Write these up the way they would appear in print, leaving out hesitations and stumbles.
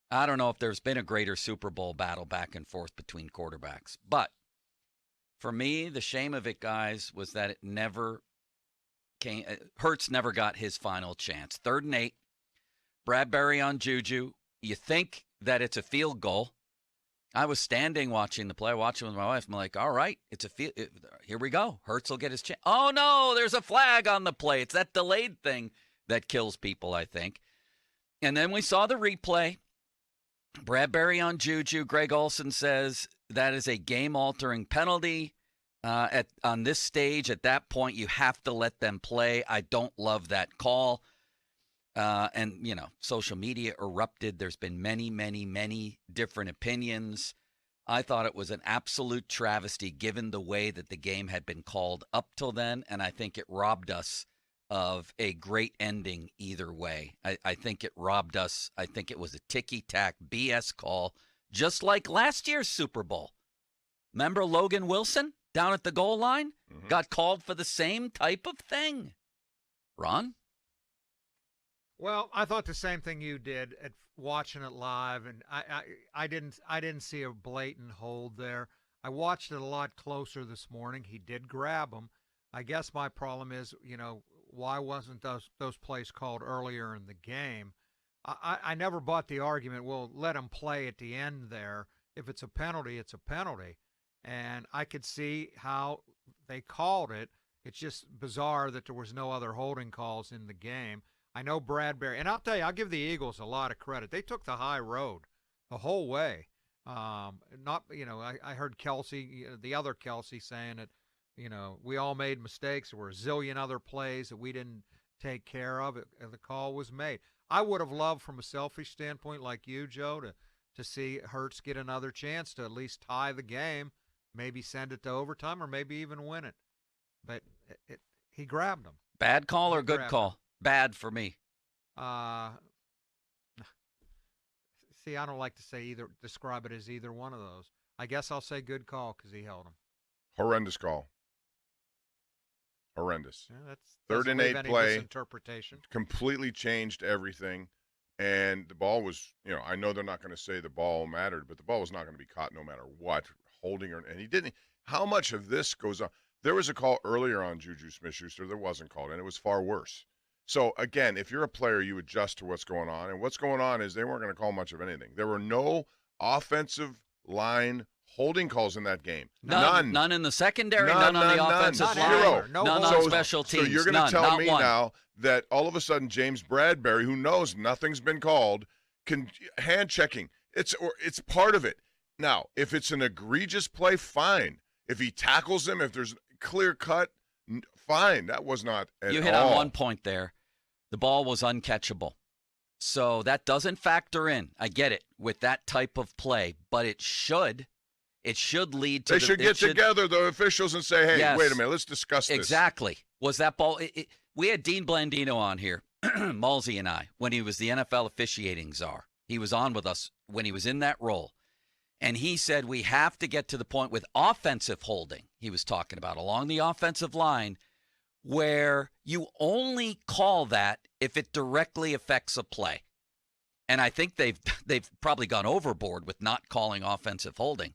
I don't know if there's been a greater Super Bowl battle back and forth between quarterbacks. But for me, the shame of it, guys, was that it never came. Hurts never got his final chance. 3rd and 8. Bradbury on Juju. You think that it's a field goal. I was standing watching the play, watching with my wife. I'm like, all right, it's a field. Here we go. Hurts will get his chance. Oh, no, there's a flag on the play. It's that delayed thing that kills people, I think. And then we saw the replay. Bradbury on Juju. Greg Olson says that is a game-altering penalty. On this stage, at that point, you have to let them play. I don't love that call. And, social media erupted. There's been many, many, many different opinions. I thought it was an absolute travesty given the way that the game had been called up till then, and I think it robbed us of a great ending either way. I think it robbed us. I think it was a ticky-tack BS call, just like last year's Super Bowl. Remember Logan Wilson down at the goal line? Mm-hmm. Got called for the same type of thing. Ron? Well, I thought the same thing you did at watching it live, and I didn't see a blatant hold there. I watched it a lot closer this morning. He did grab him. I guess my problem is, why wasn't those plays called earlier in the game? I never bought the argument, well, let him play at the end there. If it's a penalty, it's a penalty. And I could see how they called it. It's just bizarre that there was no other holding calls in the game. I know Bradbury, and I'll tell you, I'll give the Eagles a lot of credit. They took the high road the whole way. I heard Kelsey, the other Kelsey, saying that, we all made mistakes. There were a zillion other plays that we didn't take care of. The call was made. I would have loved, from a selfish standpoint like you, Joe, to see Hurts get another chance to at least tie the game, maybe send it to overtime, or maybe even win it. But he grabbed him. Bad call or good call? Bad for me. See, I don't like to describe it as either one of those. I guess I'll say good call because he held him. Horrendous call. Horrendous. Yeah, 3rd and 8 play. Misinterpretation. Completely changed everything. And the ball was, I know they're not going to say the ball mattered, but the ball was not going to be caught no matter what, holding her. And he didn't. How much of this goes on? There was a call earlier on Juju Smith-Schuster that wasn't called, and it was far worse. So, again, if you're a player, you adjust to what's going on. And what's going on is they weren't going to call much of anything. There were no offensive line holding calls in that game. None. None in the secondary, none on the offensive line. Zero. None on special teams. So you're going to tell me now that all of a sudden James Bradbury, who knows nothing's been called, can hand checking. It's part of it. Now, if it's an egregious play, fine. If he tackles him, if there's clear cut, fine. That was not at all. You hit on one point there. The ball was uncatchable. So that doesn't factor in. I get it with that type of play, but it should lead to. They should get together, the officials, and say, "Hey, yes, wait a minute, let's discuss this." Exactly. Was that ball? We had Dean Blandino on here, Mulsey and I, when he was the NFL officiating czar. He was on with us when he was in that role, and he said we have to get to the point with offensive holding. He was talking about along the offensive line, where you only call that if it directly affects a play. And I think they've probably gone overboard with not calling offensive holding.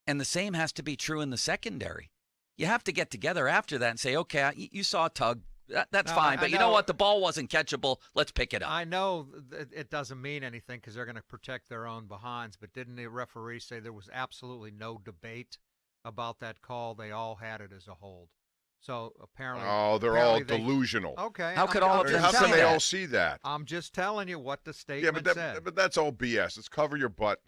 And the same has to be true in the secondary. You have to get together after that and say, okay, you saw a tug. That's fine. But you know what? The ball wasn't catchable. Let's pick it up. I know it doesn't mean anything because they're going to protect their own behinds. But didn't the referee say there was absolutely no debate about that call? They all had it as a hold. So apparently, they're all delusional. Okay, how could all of them? How can they that? all see that? I'm just telling you what the statement said. But that's all BS. Let's cover your butt,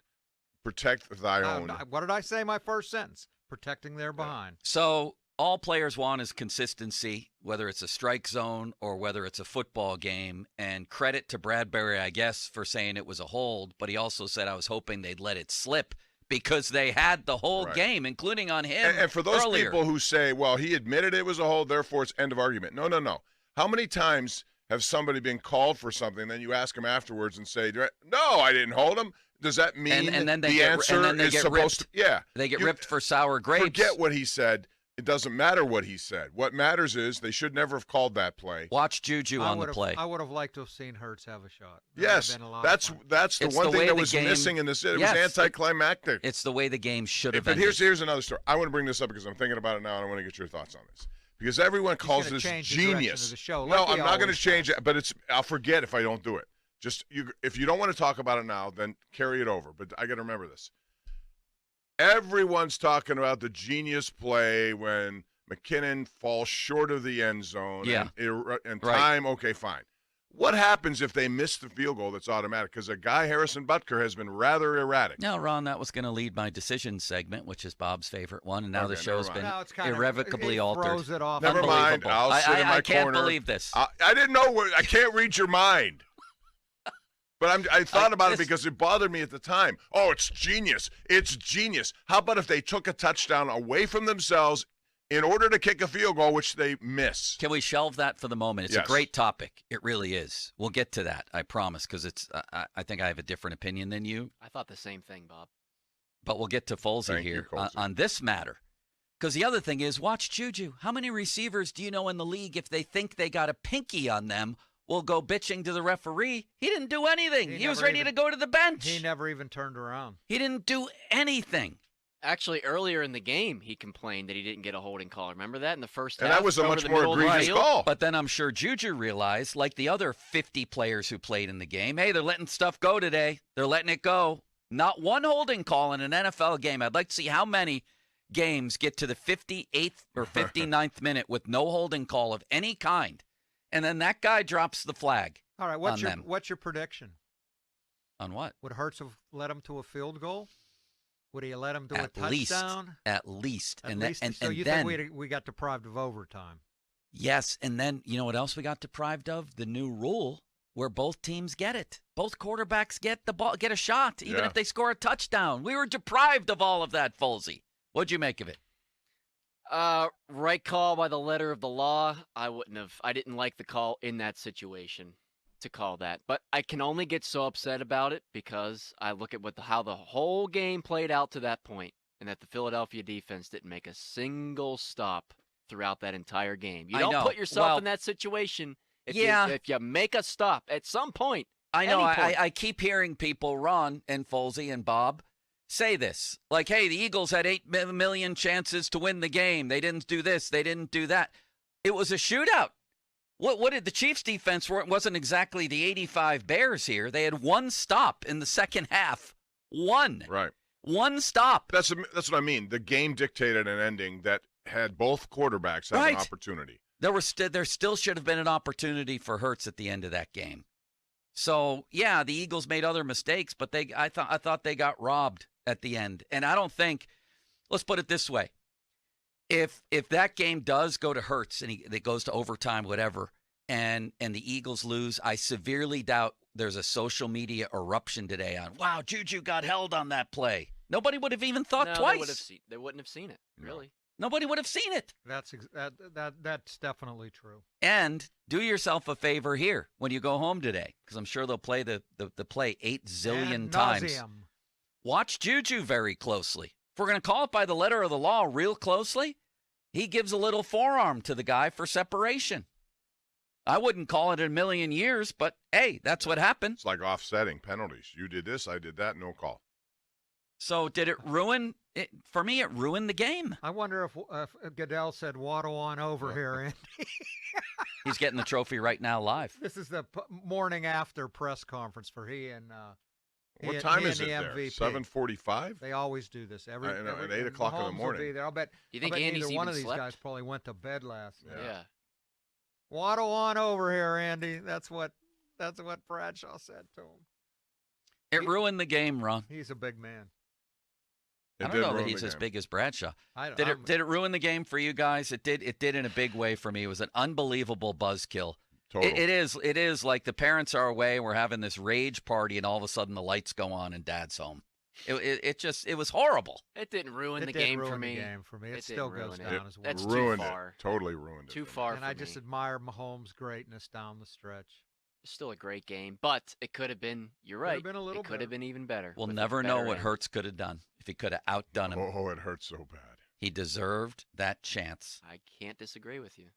protect thy own. What did I say? My first sentence: protecting their behind. So all players want is consistency, whether it's a strike zone or whether it's a football game. And credit to Bradbury, I guess, for saying it was a hold. But he also said I was hoping they'd let it slip, because they had the whole game, including on him. And for those earlier. people who say, well, he admitted it was a hold, therefore it's end of argument. No. How many times have somebody been called for something, and then you ask them afterwards and say, no, I didn't hold him? Does that mean and then they the get, answer and then they is get supposed ripped. to – yeah. They get ripped for sour grapes. Forget what he said. It doesn't matter what he said. What matters is they should never have called that play. Watch Juju on the play. I would have liked to have seen Hurts have a shot. That would have Yes, been a lot of that's fun. the It's one the thing way that the was game- missing in this. It Yes, was anticlimactic. It's the way the game should have But ended. here's another story. I want to bring this up because I'm thinking about it now, and I want to get your thoughts on this. Because everyone calls gonna this change the direction genius. of the show, No, like he I'm not going to always change does. it, but I'll forget if I don't do it. Just if you don't want to talk about it now, then carry it over. But I got to remember this. Everyone's talking about the genius play when McKinnon falls short of the end zone. Yeah. And Right. time, okay, fine. What happens if they miss the field goal that's automatic? Because a guy, Harrison Butker, has been rather erratic. No, Ron, that was going to lead my decision segment, which is Bob's favorite one, and now the Okay, show's never been mind. Now it's kind irrevocably of, altered. Throws it off. Never mind. Unbelievable. I'll sit in my I can't corner. believe this. I didn't know. I can't read your mind. But I thought about it this- because it bothered me at the time. Oh, it's genius. It's genius. How about if they took a touchdown away from themselves in order to kick a field goal, which they miss? Can we shelve that for the moment? It's Yes. a great topic. It really is. We'll get to that, I promise, because it's. I think I have a different opinion than you, I thought the same thing, Bob. but we'll get to Folsey Thank you, here Colsey. on this matter. Because the other thing is, watch Juju. How many receivers do you know in the league, if they think they got a pinky on them, will go bitching to the referee? He didn't do anything. He was never ready even- to go to the bench. He never even turned around. He didn't do anything. Actually, earlier in the game, he complained that he didn't get a holding call. Remember that in the first And half? that was a Over much the more middle of the egregious field? call. But then I'm sure Juju realized, like the other 50 players who played in the game, hey, they're letting stuff go today. They're letting it go. Not one holding call in an NFL game. I'd like to see how many games get to the 58th or 59th minute with no holding call of any kind. And then that guy drops the flag. All right, On them. what's your prediction? On what? Would Hurts have led him to a field goal? Would he have led him to At a least. touchdown? At least. At and least, then, so and you then think we got deprived of overtime? yes, and then you know what else we got deprived of? The new rule where both teams get it. Both quarterbacks get the ball, get a shot, even Yeah. if they score a touchdown. We were deprived of all of that, Folsey. What'd you make of it? Right call by the letter of the law. I didn't like the call in that situation to call that. But I can only get so upset about it because I look at how the whole game played out to that point, and that the Philadelphia defense didn't make a single stop throughout that entire game. You I don't know. put yourself Well, in that situation if yeah. if you make a stop at some point. I know. Any point. I keep hearing people, Ron and Folsey and Bob, say this. Like, hey, the Eagles had 8 million chances to win the game. They didn't do this. They didn't do that. It was a shootout. What did the Chiefs defense wasn't exactly the 85 Bears here. They had one stop in the second half. One. Right. One stop. That's what I mean. The game dictated an ending that had both quarterbacks have an Right. opportunity. There still should have been an opportunity for Hurts at the end of that game. So yeah, the Eagles made other mistakes, but I thought they got robbed at the end. And I don't think, let's put it this way, if that game does go to Hurts and it goes to overtime, whatever, and the Eagles lose, I severely doubt there's a social media eruption today on, wow, Juju got held on that play. Nobody would have even thought No, twice. they wouldn't have seen it, No. really. Nobody would have seen it. That's definitely true. And do yourself a favor here when you go home today, because I'm sure they'll play the play 8 zillion Ad times. nauseam. Watch Juju very closely. If we're going to call it by the letter of the law real closely, he gives a little forearm to the guy for separation. I wouldn't call it a million years, but hey, that's what happened. It's like offsetting penalties. You did this, I did that, no call. So did it ruin it? For me, it ruined the game. I wonder if Goodell said, "Waddle on over here." And He's getting the trophy right now live. this is the morning after press conference for he and What time he is and it the there? MVP. 7:45? They always do this every. I know, every at 8 and o'clock in the Mahomes will morning. Be there. I'll bet. You think I bet Andy's neither one even of these slept? guys probably went to bed last night. Yeah. Waddle on over here, Andy. That's what Bradshaw said to him. It ruined the game, Ron. He's a big man. It I don't did know that ruin he's the as game. big as Bradshaw. I, Did I'm- it ruin the game for you guys? It did. It did in a big way for me. It was an unbelievable buzzkill. Total. It is like the parents are away and we're having this rage party, and all of a sudden the lights go on and Dad's home. It was horrible. It didn't ruin it the did game ruin for me. the game for me. It It still didn't goes ruin it. down as well. That's too ruined far. it. Totally ruined it. Too for me. far And for I me. just admire Mahomes' greatness down the stretch. It's still a great game, but it could have been. You're Could have right. been a little it could have better. been even better. We'll with a never know better what end. Hurts could have done if he could have outdone him. Oh, it hurts so bad. He deserved that chance. I can't disagree with you.